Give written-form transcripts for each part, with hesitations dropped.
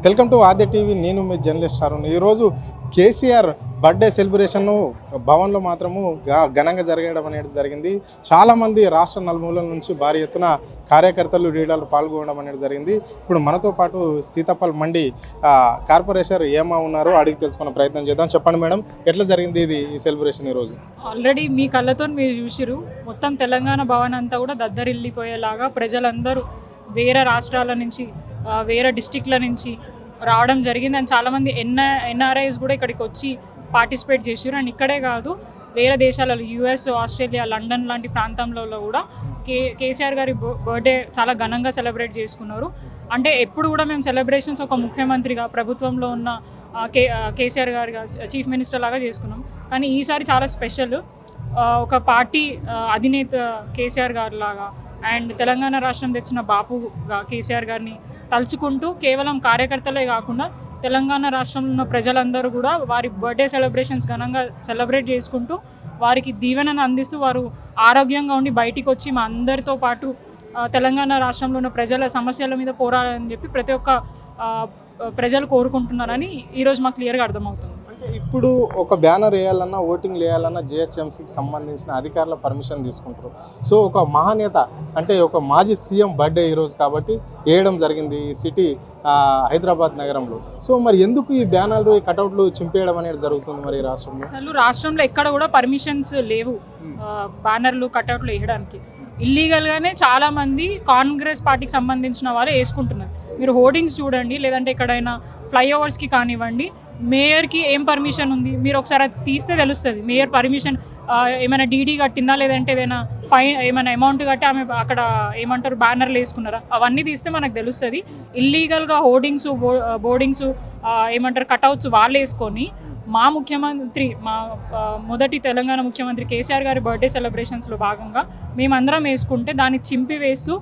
Welcome to Aadya TV. నేను మీ journalist Arun. ఈరోజు KCR birthday celebration భవన్లో మాత్రము ఘనంగా జరగడం అనేది జరిగింది. చాలామంది రాష్ట్ర నలుమూలల నుంచి భారీ ఎత్తున కార్యకర్తలు లీడర్లు పాల్గొనడం అనేది జరిగింది. ఇప్పుడు మనతో పాటు సీతాఫల్ మండి కార్పొరేటర్ ఏమా ఉన్నారో అడిగి తెలుసుకునే ప్రయత్నం చేద్దాం. చెప్పండి మేడం, ఎట్లా జరిగింది ఈ సెలబ్రేషన్ ఈరోజు? ఆల్రెడీ మీ కళ్ళతో మీరు చూసిరు, మొత్తం తెలంగాణ భవన్ అంతా కూడా దద్దరిల్లిపోయేలాగా ప్రజలందరూ వేరే రాష్ట్రాల నుంచి వేరే డిస్టిక్ల నుంచి రావడం జరిగింది. అండ్ చాలామంది ఎన్ఆర్ఐస్ కూడా ఇక్కడికి వచ్చి పార్టిసిపేట్ చేసారు. అండ్ ఇక్కడే కాదు, వేరే దేశాలలో యుఎస్, ఆస్ట్రేలియా, లండన్ లాంటి ప్రాంతంలో కూడా కేసీఆర్ గారి బర్త్డే చాలా ఘనంగా సెలబ్రేట్ చేసుకున్నారు. అంటే ఎప్పుడు కూడా మేము సెలబ్రేషన్స్ ఒక ముఖ్యమంత్రిగా ప్రభుత్వంలో ఉన్న కేసీఆర్ గారిగా చీఫ్ మినిస్టర్ లాగా చేసుకున్నాం. కానీ ఈసారి చాలా స్పెషల్. ఒక పార్టీ అధినేత కేసీఆర్ గారి లాగా అండ్ తెలంగాణ రాష్ట్రం తెచ్చిన బాపుగా కేసీఆర్ గారిని తలుచుకుంటూ కేవలం కార్యకర్తలే కాకుండా తెలంగాణ రాష్ట్రంలో ఉన్న ప్రజలందరూ కూడా వారి బర్త్డే సెలబ్రేషన్స్ ఘనంగా సెలబ్రేట్ చేసుకుంటూ వారికి దీవెనను అందిస్తూ వారు ఆరోగ్యంగా ఉండి బయటికి వచ్చి మా అందరితో పాటు తెలంగాణ రాష్ట్రంలో ఉన్న ప్రజల సమస్యల మీద పోరాడాలని చెప్పి ప్రతి ఒక్క ప్రజలు కోరుకుంటున్నారని ఈరోజు మాకు క్లియర్గా అర్థమవుతుంది. ఇప్పుడు ఒక బ్యానర్ వేయాలన్నా, ఓటింగ్ వేయాలన్నా జిహెచ్ఎంసీకి సంబంధించిన అధికారుల పర్మిషన్ తీసుకుంటారు. సో ఒక మహానేత అంటే ఒక మాజీ సీఎం బర్త్డే ఈరోజు కాబట్టి వేయడం జరిగింది ఈ సిటీ హైదరాబాద్ నగరంలో. సో మరి ఎందుకు ఈ బ్యానర్లు, ఈ కటౌట్లు చింపేయడం అనేది జరుగుతుంది మరి రాష్ట్రంలో? అసలు రాష్ట్రంలో ఎక్కడ కూడా పర్మిషన్స్ లేవు బ్యానర్లు, కటౌట్లు వేయడానికి. ఇల్లీగల్గానే చాలామంది కాంగ్రెస్ పార్టీకి సంబంధించిన వాళ్ళు వేసుకుంటున్నారు. మీరు హోర్డింగ్స్ చూడండి, లేదంటే ఎక్కడైనా ఫ్లైఓవర్స్కి కానివ్వండి, మేయర్కి ఏం పర్మిషన్ ఉంది మీరు ఒకసారి తీస్తే తెలుస్తుంది. మేయర్ పర్మిషన్ ఏమైనా డీడీ కట్టిందా, లేదంటే ఏదైనా ఫైన్ ఏమైనా అమౌంట్ కట్టి ఆమె అక్కడ ఏమంటారు బ్యానర్లు వేసుకున్నారా, అవన్నీ తీస్తే మనకు తెలుస్తుంది. ఇల్లీగల్గా హోర్డింగ్స్, బోర్డింగ్స్ ఏమంటారు కటౌట్స్ వాళ్ళు వేసుకొని మా ముఖ్యమంత్రి, మా మొదటి తెలంగాణ ముఖ్యమంత్రి కేసీఆర్ గారి బర్త్డే సెలబ్రేషన్స్లో భాగంగా మేమందరం వేసుకుంటే దాన్ని చింపి వేస్తూ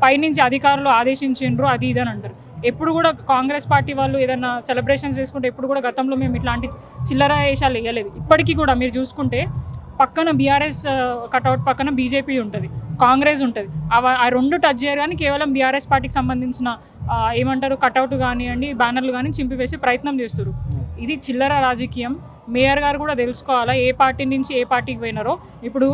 పైనుంచి అధికారులు ఆదేశించిండ్రు అది ఇదని అంటారు. ఎప్పుడు కూడా కాంగ్రెస్ పార్టీ వాళ్ళు ఏదైనా సెలబ్రేషన్స్ చేసుకుంటే ఎప్పుడు కూడా గతంలో మేము ఇట్లాంటి చిల్లర వేషాలు వేయలేదు. ఇప్పటికీ కూడా మీరు చూసుకుంటే పక్కన బీఆర్ఎస్ కటౌట్ పక్కన బీజేపీ ఉంటుంది, కాంగ్రెస్ ఉంటుంది. ఆ రెండు టచ్ చేయరు. కానీ కేవలం బీఆర్ఎస్ పార్టీకి సంబంధించిన ఏమంటారు కటౌట్ కానివ్వండి, బ్యానర్లు కానీ చింపివేసే ప్రయత్నం చేస్తారు. ఇది చిల్లర రాజకీయం. మేయర్ గారు కూడా తెలుసుకోవాలా ఏ పార్టీ నుంచి ఏ పార్టీకి పోయినారో. ఇప్పుడు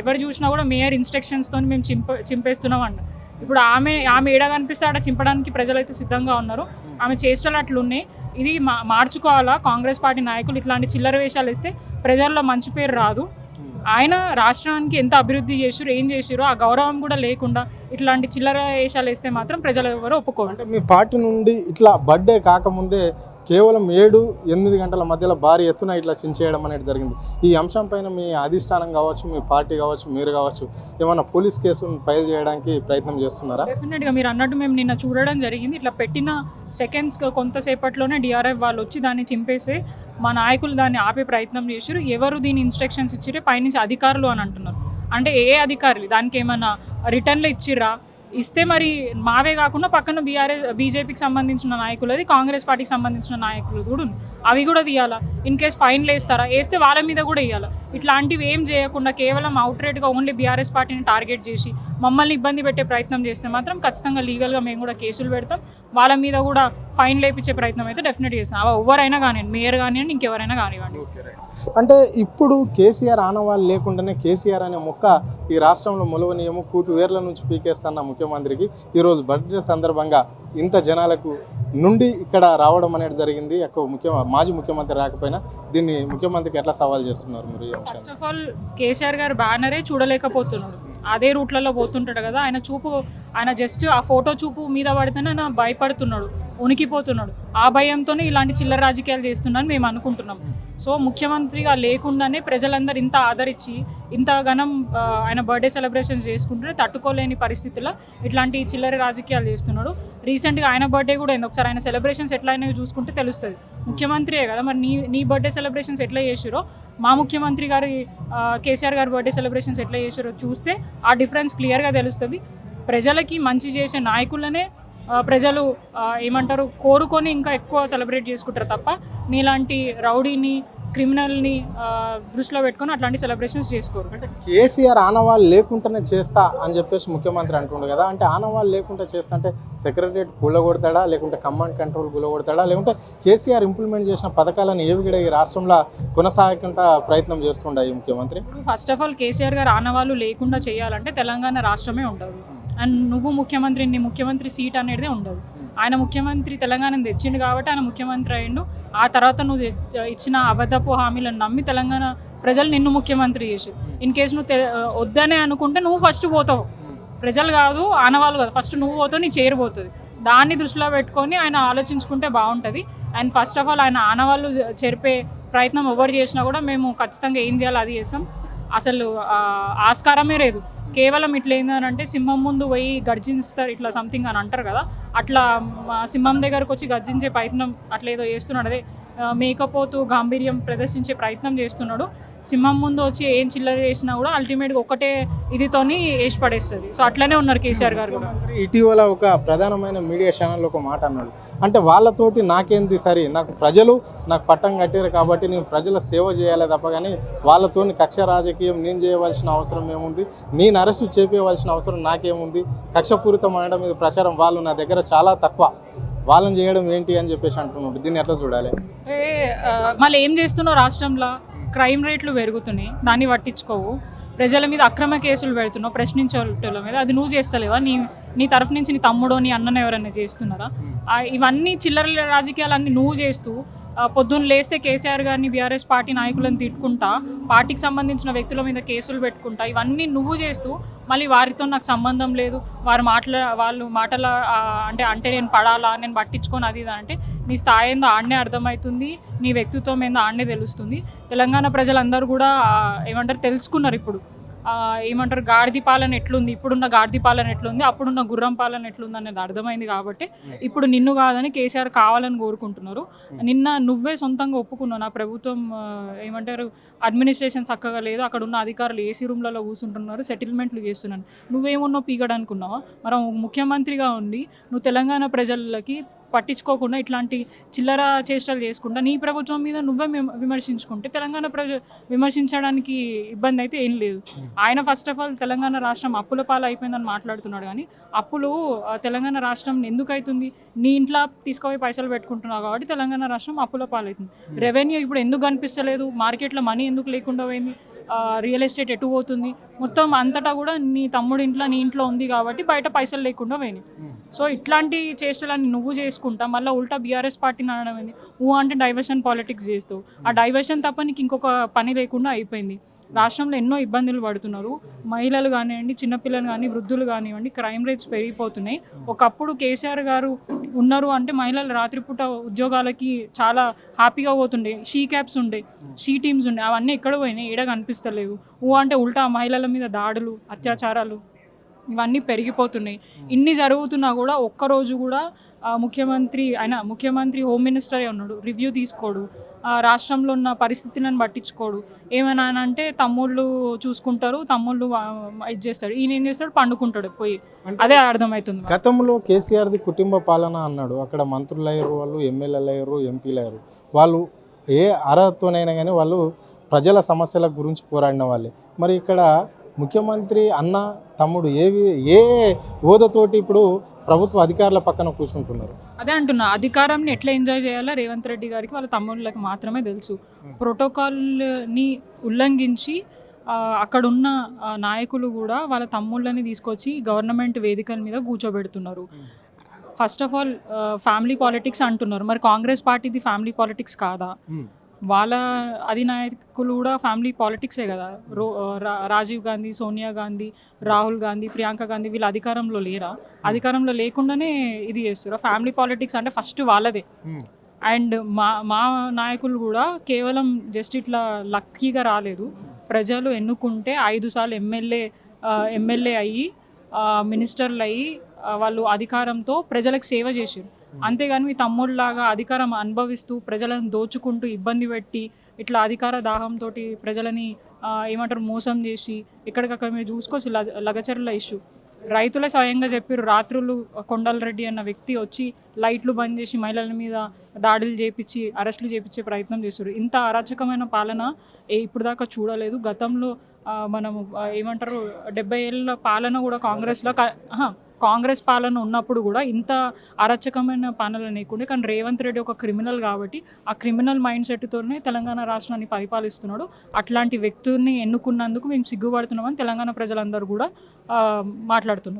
ఎవరు చూసినా కూడా మేయర్ ఇన్స్ట్రక్షన్స్తో మేము చింపేస్తున్నాం అన్న. ఇప్పుడు ఆమె ఏడా కనిపిస్తే ఆడ చింపడానికి ప్రజలైతే సిద్ధంగా ఉన్నారు. ఆమె చేష్టలు అట్లున్నాయి. ఇది మార్చుకోవాలా కాంగ్రెస్ పార్టీ నాయకులు. ఇట్లాంటి చిల్లర వేషాలు ఇస్తే ప్రజల్లో మంచి పేరు రాదు. ఆయన రాష్ట్రానికి ఎంత అభివృద్ధి చేసారు, ఏం చేసారో ఆ గౌరవం కూడా లేకుండా ఇట్లాంటి చిల్లర వేషాలు వేస్తే మాత్రం ప్రజలు ఎవరు ఒప్పుకోరు. అంటే మీ పార్టీ నుండి ఇట్లా బర్త్డే కాకముందే కేవలం 7-8 గంటల మధ్యలో భారీ ఎత్తున ఇట్లా చించేయడం అనేది జరిగింది. ఈ అంశం పైన మీ అధిష్టానం కావచ్చు, మీ పార్టీ కావచ్చు, మీరు కావచ్చు ఏమైనా పోలీస్ కేసును ఫైల్ చేయడానికి ప్రయత్నం చేస్తున్నారా? డెఫినెట్గా మీరు అన్నట్టు మేము నిన్న చూడడం జరిగింది. ఇట్లా పెట్టిన సెకండ్స్ కొంతసేపట్లోనే డిఆర్ఎఫ్ వాళ్ళు వచ్చి దాన్ని చింపేసి మా నాయకులు దాన్ని ఆపే ప్రయత్నం చేశారు. ఎవరు దీని ఇన్స్ట్రక్షన్స్ ఇచ్చిరే పైనుంచి అధికారులు అని అంటున్నారు. అంటే ఏ అధికారులు దానికి ఏమైనా రిటర్న్లు ఇచ్చిర్రా? ఇస్తే మరి మావే కాకుండా పక్కన బీజేపీకి సంబంధించిన నాయకులు, అది కాంగ్రెస్ పార్టీకి సంబంధించిన నాయకులు కూడా అవి కూడా తీయాలా. ఇన్ కేస్ ఫైన్లు వేస్తారా, వేస్తే వాళ్ళ మీద కూడా వేయాలా. ఇట్లాంటివి ఏం చేయకుండా కేవలం అవుట్రేట్గా ఓన్లీ బీఆర్ఎస్ పార్టీని టార్గెట్ చేసి మమ్మల్ని ఇబ్బంది పెట్టే ప్రయత్నం చేస్తే మాత్రం ఖచ్చితంగా లీగల్గా మేము కూడా కేసులు పెడతాం. వాళ్ళ మీద కూడా ఫైన్ లేపించే ప్రయత్నం అయితే డెఫినెట్ చేస్తాం. అవి ఎవరైనా కానివ్వండి, మేయర్ కానివ్వండి, ఇంకెవరైనా కానివ్వండి. అంటే ఇప్పుడు కేసీఆర్ ఆనవాళ్ళు లేకుండానే కేసీఆర్ అనే మొక్క ఈ రాష్ట్రంలో మొలవనీయము కూటు వేర్ల నుంచి పీకేస్తున్న ముఖ్యమంత్రికి ఈరోజు బర్త్డే సందర్భంగా ఇంత జనాలకు నుండి ఇక్కడ రావడం అనేది జరిగింది. మాజీ ముఖ్యమంత్రి రాకపోయినా దీన్ని ముఖ్యమంత్రికి ఎట్లా సవాల్ చేస్తున్నారు మీరు? ఫస్ట్ ఆఫ్ ఆల్ కేసీఆర్ గారు బ్యానరే చూడలేకపోతున్నాడు. అదే రూట్లలో పోతుంటాడు కదా, ఆయన జస్ట్ ఆ ఫోటో చూపు మీద పడితేనే ఆయన భయపడుతున్నాడు, ఉనికిపోతున్నాడు. ఆ భయంతోనే ఇలాంటి చిల్లర రాజకీయాలు చేస్తున్నారని మేము అనుకుంటున్నాం. సో ముఖ్యమంత్రిగా లేకుండానే ప్రజలందరూ ఇంత ఆదరించి ఇంత ఘనం ఆయన బర్త్డే సెలబ్రేషన్స్ చేసుకుంటుంటే తట్టుకోలేని పరిస్థితుల్లో ఇట్లాంటి చిల్లర రాజకీయాలు చేస్తున్నాడు. రీసెంట్గా ఆయన బర్త్డే కూడా అయింది. ఒకసారి ఆయన సెలబ్రేషన్స్ ఎట్లా అయినా చూసుకుంటే తెలుస్తుంది. ముఖ్యమంత్రియే కదా, మరి నీ బర్త్డే సెలబ్రేషన్స్ ఎట్లా చేసారో, మా ముఖ్యమంత్రి గారి కేసీఆర్ గారి బర్త్డే సెలబ్రేషన్స్ ఎట్లా చేసారో చూస్తే ఆ డిఫరెన్స్ క్లియర్గా తెలుస్తుంది. ప్రజలకి మంచి చేసే నాయకులనే ప్రజలు ఏమంటారు కోరుకొని ఇంకా ఎక్కువ సెలబ్రేట్ చేసుకుంటారు తప్ప నీలాంటి రౌడీని క్రిమినల్ని దృష్టిలో పెట్టుకొని అట్లాంటి సెలబ్రేషన్స్ చేసుకోరు. అంటే కేసీఆర్ ఆనవాళ్ళు లేకుండానే చేస్తా అని చెప్పేసి ముఖ్యమంత్రి అంటుండు కదా, అంటే ఆనవాళ్ళు లేకుండా చేస్తా అంటే సెక్రటరియట్ కూలగొడతాడా, లేకుంటే కమాండ్ కంట్రోల్ కూలగొడతాడా, లేకుంటే కేసీఆర్ ఇంప్లిమెంట్ చేసిన పథకాలను ఏవి కూడా ఈ రాష్ట్రంలో కొనసాగకుండా ప్రయత్నం చేస్తుండే ఈ ముఖ్యమంత్రి? ఫస్ట్ ఆఫ్ ఆల్ కేసీఆర్ గారు ఆనవాళ్ళు లేకుండా చేయాలంటే తెలంగాణ రాష్ట్రమే ఉండదు. అండ్ నువ్వు ముఖ్యమంత్రి, నీ ముఖ్యమంత్రి సీట్ అనేది ఉండదు. ఆయన ముఖ్యమంత్రి తెలంగాణను తెచ్చిండు కాబట్టి ఆయన ముఖ్యమంత్రి అయ్యిండు. ఆ తర్వాత నువ్వు ఇచ్చిన అబద్ధపు హామీలను నమ్మి తెలంగాణ ప్రజలు నిన్ను ముఖ్యమంత్రి చేసి, ఇన్ కేసు నువ్వు వద్దనే అనుకుంటే నువ్వు ఫస్ట్ పోతావు. ప్రజలు కాదు, ఆనవాళ్ళు కాదు, ఫస్ట్ నువ్వు పోతావు, నీ చేరిపోతుంది. దాన్ని దృష్టిలో పెట్టుకొని ఆయన ఆలోచించుకుంటే బాగుంటుంది. అండ్ ఫస్ట్ ఆఫ్ ఆల్ ఆయన ఆనవాళ్ళు చెరిపే ప్రయత్నం ఎవరు చేసినా కూడా మేము ఖచ్చితంగా ఏం చేయాలో అది చేస్తాం. అసలు ఆస్కారమే లేదు. కేవలం ఇట్లా ఏంటంటే సింహం ముందు పోయి గర్జిస్తారు ఇట్లా సంథింగ్ అని అంటారు కదా, అట్లా సింహం దగ్గరకు వచ్చి గర్జించే ప్రయత్నం అట్లా ఏదో చేస్తున్నాడు. అదే మేకపోతూ గాంభీర్యం ప్రదర్శించే ప్రయత్నం చేస్తున్నాడు. సింహం ముందు వచ్చి ఏం చిల్లర చేసినా కూడా అల్టిమేట్గా ఒకటే ఇదితోని వేసి పడేస్తుంది. సో అట్లనే ఉన్నారు కేసీఆర్ గారు కూడా. ఇటీవల ఒక ప్రధానమైన మీడియా ఛానల్లో ఒక మాట అన్నాడు, అంటే వాళ్ళతోటి నాకేంది సరే, నాకు ప్రజలు నాకు పట్టం కట్టారు కాబట్టి నేను ప్రజల సేవ చేయాలి తప్ప కానీ వాళ్ళతోని కక్ష రాజకీయం నేను చేయవలసిన అవసరం ఏముంది, నేను అరెస్టు చేపించవలసిన అవసరం నాకేముంది, కక్షపూరితమైన మీద ప్రచారం వాళ్ళు నా దగ్గర చాలా తక్కువ, వాళ్ళని చేయడం ఏంటి అని చెప్పేసి అంటున్నాడు. దీన్ని ఎట్లా చూడాలి? మళ్ళీ ఏం చేస్తున్నావు? రాష్ట్రంలో క్రైమ్ రేట్లు పెరుగుతున్నాయి, దాన్ని పట్టించుకోవు. ప్రజల మీద అక్రమ కేసులు పెడుతున్నావు, ప్రశ్నించేటోళ్ళ మీద. అది నువ్వు చేస్తలేవా? నీ తరఫు నుంచి నీ తమ్ముడో నీ అన్నను ఎవరైనా చేస్తున్నారా? ఇవన్నీ చిల్లర రాజకీయాలన్నీ నువ్వు చేస్తూ పొద్దున్న లేస్తే కేసీఆర్ గారిని, బీఆర్ఎస్ పార్టీ నాయకులను తిట్టుకుంటా, పార్టీకి సంబంధించిన వ్యక్తుల మీద కేసులు పెట్టుకుంటా, ఇవన్నీ నువ్వు చేస్తూ మళ్ళీ వారితో నాకు సంబంధం లేదు, వాళ్ళు మాటల అంటే నేను పడాలా, నేను పట్టించుకొని అది ఇది అంటే నీ స్థాయి ఏందో ఆడనే అర్థమవుతుంది, నీ వ్యక్తిత్వం ఏందో ఆడనే తెలుస్తుంది. తెలంగాణ ప్రజలందరూ కూడా ఏమంటారు తెలుసుకున్నారు. ఇప్పుడు ఏమంటారు గాడిద పాలన ఎట్లుంది, ఇప్పుడున్న గాడిద పాలన ఎట్లుంది, అప్పుడున్న గుర్రం పాలన ఎట్లుంది అనేది అర్థమైంది. కాబట్టి ఇప్పుడు నిన్ను కాదని కేసీఆర్ కావాలని కోరుకుంటున్నారు. నిన్న నువ్వే సొంతంగా ఒప్పుకున్నావు, నా ప్రభుత్వం ఏమంటారు అడ్మినిస్ట్రేషన్ చక్కగా లేదు, అక్కడ ఉన్న అధికారులు ఏసీ రూమ్లలో కూర్చుంటున్నారు, సెటిల్మెంట్లు చేస్తున్నాను. నువ్వేమన్నావు పీగడనుకున్నావా? మనం ముఖ్యమంత్రిగా ఉండి నువ్వు తెలంగాణ ప్రజలకి పట్టించుకోకుండా ఇట్లాంటి చిల్లర చేష్టలు చేసుకుంటా నీ ప్రభుత్వం మీద నువ్వే విమర్శించుకుంటే తెలంగాణ విమర్శించడానికి ఇబ్బంది అయితే ఏం లేదు. ఆయన ఫస్ట్ ఆఫ్ ఆల్ తెలంగాణ రాష్ట్రం అప్పుల పాలు అయిపోయిందని మాట్లాడుతున్నాడు. కానీ అప్పులు తెలంగాణ రాష్ట్రం ఎందుకు అవుతుంది? నీ ఇంట్లో తీసుకుపోయి పైసలు పెట్టుకుంటున్నావు కాబట్టి తెలంగాణ రాష్ట్రం అప్పుల పాలు అవుతుంది. రెవెన్యూ ఇప్పుడు ఎందుకు కనిపిస్తలేదు? మార్కెట్లో మనీ ఎందుకు లేకుండా పోయింది? రియల్ ఎస్టేట్ ఎటు పోతుంది? మొత్తం అంతటా కూడా నీ తమ్ముడి ఇంట్లో నీ ఇంట్లో ఉంది కాబట్టి బయట పైసలు లేకుండా పోయినాయి. సో ఇట్లాంటి చేష్టలన్నీ నువ్వు చేసుకుంటా మళ్ళీ ఉల్టా బీఆర్ఎస్ పార్టీని అనడం ఏంది? అంటే డైవర్షన్ పాలిటిక్స్ చేస్తావు. ఆ డైవర్షన్ తప్ప నీకు ఇంకొక పని లేకుండా అయిపోయింది. రాష్ట్రంలో ఎన్నో ఇబ్బందులు పడుతున్నారు. మహిళలు కానివ్వండి, చిన్నపిల్లలు కానీ, వృద్ధులు కానివ్వండి, క్రైమ్ రేట్స్ పెరిగిపోతున్నాయి. ఒకప్పుడు కేసీఆర్ గారు ఉన్నారు అంటే మహిళలు రాత్రిపూట ఉద్యోగాలకి చాలా హ్యాపీగా పోతుండే. షీ క్యాబ్స్ ఉండే, షీ టీమ్స్ ఉండే, అవన్నీ ఎక్కడ పోయినాయి? ఏడ కనిపిస్తలేవు. అంటే ఉల్టా మహిళల మీద దాడులు, అత్యాచారాలు ఇవన్నీ పెరిగిపోతున్నాయి. ఇన్ని జరుగుతున్నా కూడా ఒక్కరోజు కూడా ముఖ్యమంత్రి హోమ్ మినిస్టరే ఉన్నాడు, రివ్యూ తీసుకోడు, రాష్ట్రంలో ఉన్న పరిస్థితులను పట్టించుకోడు. ఏమైనా అంటే తమ్ముళ్ళు చూసుకుంటారు, తమ్ముళ్ళు ఇది చేస్తాడు, ఈయన ఏం చేస్తాడు? పండుకుంటాడు పోయి. అదే అర్థమవుతుంది. గతంలో కేసీఆర్ది కుటుంబ పాలన అన్నాడు, అక్కడ మంత్రులు అయ్యారు, వాళ్ళు ఎమ్మెల్యేలు అయ్యారు, ఎంపీలు అయ్యారు, వాళ్ళు ఏ అర్హతతోనైనా కానీ వాళ్ళు ప్రజల సమస్యల గురించి పోరాడిన వాళ్ళే. మరి ఇక్కడ ముఖ్యమంత్రి అన్న తమ్ముడు ఏ హోదాతోటి ఇప్పుడు ప్రభుత్వ అధికారుల పక్కన కూర్చుంటున్నారు? అదే అంటున్నా, అధికారాన్ని ఎట్లా ఎంజాయ్ చేయాలో రేవంత్ రెడ్డి గారికి వాళ్ళ తమ్ముళ్ళకి మాత్రమే తెలుసు. ప్రోటోకాల్ని ఉల్లంఘించి అక్కడున్న నాయకులు కూడా వాళ్ళ తమ్ముళ్ళని తీసుకొచ్చి గవర్నమెంట్ వేదికల మీద కూర్చోబెడుతున్నారు. First of all family politics అంటున్నారు. మరి కాంగ్రెస్ పార్టీది ఫ్యామిలీ పాలిటిక్స్ కాదా? వాళ్ళ అధినాయకులు కూడా ఫ్యామిలీ పాలిటిక్సే కదా. రాజీవ్ గాంధీ, సోనియా గాంధీ, రాహుల్ గాంధీ, ప్రియాంక గాంధీ వీళ్ళు అధికారంలో లేరా? అధికారంలో లేకుండానే ఇది చేస్తారు. ఫ్యామిలీ పాలిటిక్స్ అంటే ఫస్ట్ వాళ్ళదే. అండ్ మా నాయకులు కూడా కేవలం జస్ట్ ఇట్లా లక్కీగా రాలేదు. ప్రజలు ఎన్నుకుంటే 5 సార్లు ఎమ్మెల్యే అయ్యి మినిస్టర్లు అయ్యి వాళ్ళు అధికారంతో ప్రజలకు సేవ చేశారు. అంతేగాని మీ తమ్ముళ్ళలాగా అధికారం అనుభవిస్తూ ప్రజలను దోచుకుంటూ ఇబ్బంది పెట్టి ఇట్లా అధికార దాహంతో ప్రజలని ఏమంటారు మోసం చేసి ఎక్కడికక్కడ మీరు చూసుకోవచ్చు. లగచర్ల ఇష్యూ రైతులే స్వయంగా చెప్పారు, రాత్రులు కొండలరెడ్డి అన్న వ్యక్తి వచ్చి లైట్లు బంద్ చేసి మహిళల మీద దాడులు చేపించి అరెస్టులు చేపించే ప్రయత్నం చేస్తారు. ఇంత అరాచకమైన పాలన ఇప్పుడు దాకా చూడలేదు. గతంలో మనము ఏమంటారు 70 ఏళ్ళ పాలన కూడా కాంగ్రెస్ పాలన ఉన్నప్పుడు కూడా ఇంత అరాచకమైన పాలన లేకుండే. కానీ రేవంత్ రెడ్డి ఒక క్రిమినల్ కాబట్టి ఆ క్రిమినల్ మైండ్ సెట్తోనే తెలంగాణ రాష్ట్రాన్ని పరిపాలిస్తున్నాడు. అట్లాంటి వ్యక్తుల్ని ఎన్నుకున్నందుకు మేము సిగ్గుపడుతున్నామని తెలంగాణ ప్రజలందరూ కూడా మాట్లాడుతున్నారు.